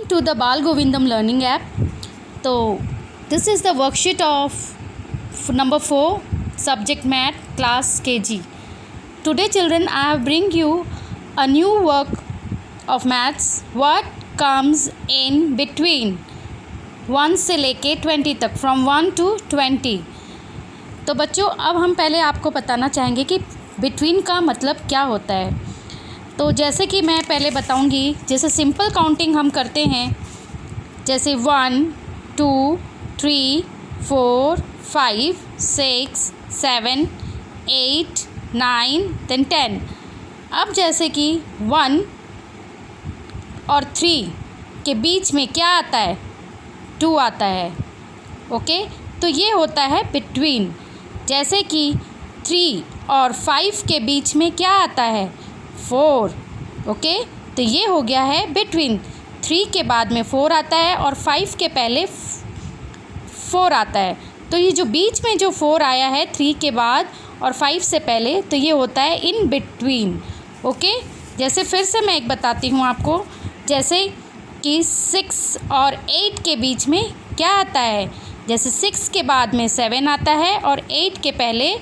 Welcome to the Bal Govindam Learning app. So, this is the worksheet of number 4, subject math, class KG. Today, children, I have bring you a new work of maths. What comes in between 1 से लेके 20 तक, from 1 to 20. तो बच्चों, अब हम पहले आपको बताना चाहेंगे कि बिटवीन का मतलब क्या होता है. तो जैसे कि मैं पहले बताऊंगी, जैसे सिंपल काउंटिंग हम करते हैं, जैसे 1 2 3 4 5 6 7 8 9 then 10. अब जैसे कि 1 और 3 के बीच में क्या आता है, 2 आता है. ओके, तो ये होता है बिटवीन. जैसे कि 3 और 5 के बीच में क्या आता है, 4. ओके, तो ये हो गया है बिटवीन. 3 के बाद में 4 आता है और 5 के पहले 4 आता है. तो ये जो बीच में जो 4 आया है 3 के बाद और 5 से पहले, तो ये होता है इन बिटवीन. ओके, जैसे फिर से मैं एक बताती हूँ आपको. जैसे कि 6 और 8 के बीच में क्या आता है, जैसे 6 के बाद में 7 आता है और 8 के पहले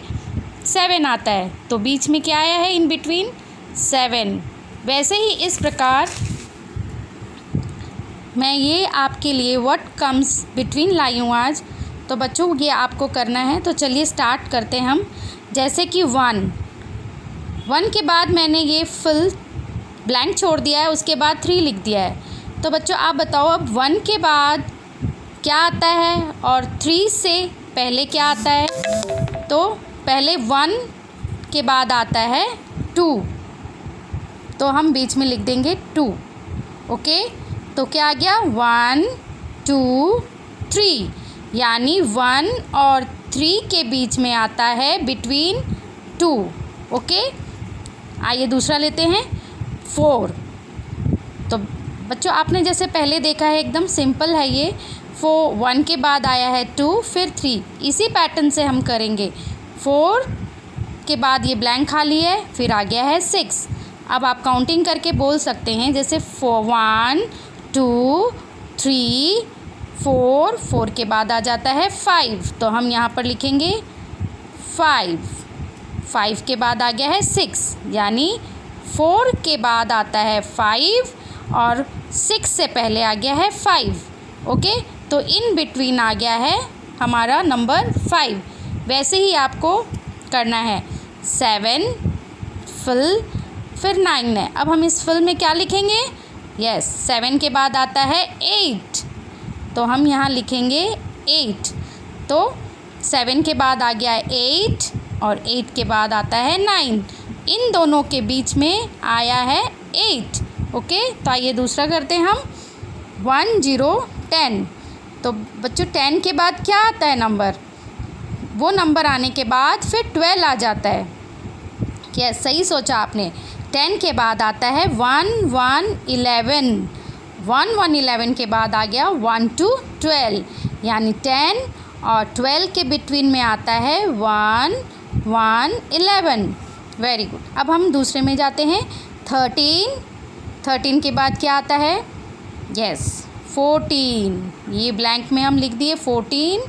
7 आता है. तो बीच में क्या आया है, इन बिटवीन 7. वैसे ही इस प्रकार मैं ये आपके लिए व्हाट कम्स बिटवीन लाई हूँ आज. तो बच्चों, ये आपको करना है. तो चलिए स्टार्ट करते हैं हम. जैसे कि 1 के बाद मैंने ये फुल ब्लैंक छोड़ दिया है, उसके बाद 3 लिख दिया है. तो बच्चों, आप बताओ अब 1 के बाद क्या आता है और 3 से पहले क्या आता है. तो पहले 1 के बाद आता है 2, तो हम बीच में लिख देंगे 2. ओके, तो क्या आ गया, 1 2 3, यानी 1 और 3 के बीच में आता है बिटवीन 2. ओके, आइए दूसरा लेते हैं 4. तो बच्चों, आपने जैसे पहले देखा है, एकदम सिंपल है ये. 1 के बाद आया है 2, फिर 3. इसी पैटर्न से हम करेंगे. 4 के बाद ये ब्लैंक खाली है, फिर आ गया है 6. अब आप काउंटिंग करके बोल सकते हैं, जैसे 1 2 3 4 के बाद आ जाता है 5. तो हम यहाँ पर लिखेंगे 5 के बाद आ गया है 6, यानी 4 के बाद आता है 5 और 6 से पहले आ गया है 5. ओके, तो इन बिटवीन आ गया है हमारा नंबर 5. वैसे ही आपको करना है. 7 फुल, फिर 9 है. अब हम इस फुल में क्या लिखेंगे, यस 7 के बाद आता है 8, तो हम यहाँ लिखेंगे 8. तो 7 के बाद आ गया है 8 और 8 के बाद आता है 9. इन दोनों के बीच में आया है 8. ओके, तो आइए दूसरा करते हैं हम. 1 0 10. तो बच्चों, 10 के बाद क्या आता है नंबर, वो नंबर आने के बाद फिर 12 आ जाता है. यस, सही सोचा आपने. 10 के बाद आता है 1 1 11. 1 1 11 के बाद आ गया 1 2 12, यानी 10 और 12 के बिटवीन में आता है 1 1 11. Very good. अब हम दूसरे में जाते हैं. 13 के बाद क्या आता है, यस 14. ये ब्लैंक में हम लिख दिए 14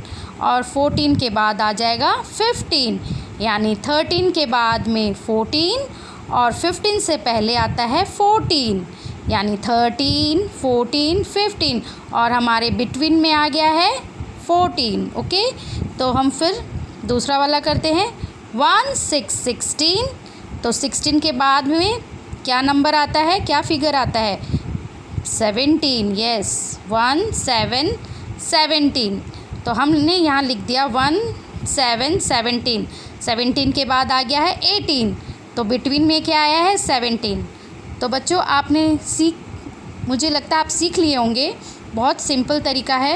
और 14 के बाद आ जाएगा 15, यानी 13 के बाद में 14 और 15 से पहले आता है 14, यानी 13 14 15 और हमारे बिटवीन में आ गया है 14. ओके, तो हम फिर दूसरा वाला करते हैं. 1 6 16. तो 16 के बाद में क्या नंबर आता है, क्या फिगर आता है, 17. यस, 1 7 17. तो हमने यहाँ लिख दिया 1 7 17. 17 के बाद आ गया है 18, तो बिटवीन में क्या आया है, 17. तो बच्चों, आपने मुझे लगता है आप सीख लिए होंगे. बहुत सिंपल तरीका है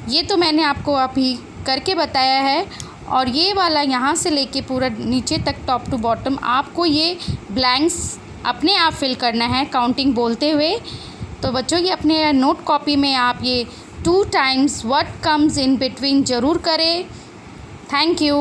ये, तो मैंने आपको अभी करके बताया है. और ये वाला यहाँ से लेके पूरा नीचे तक, टॉप टू बॉटम, आपको ये ब्लैंक्स अपने आप फिल करना है काउंटिंग बोलते हुए. तो बच्चों, ये अपने नोट कॉपी में आप ये 2 times what comes in between ज़रूर करें. Thank you.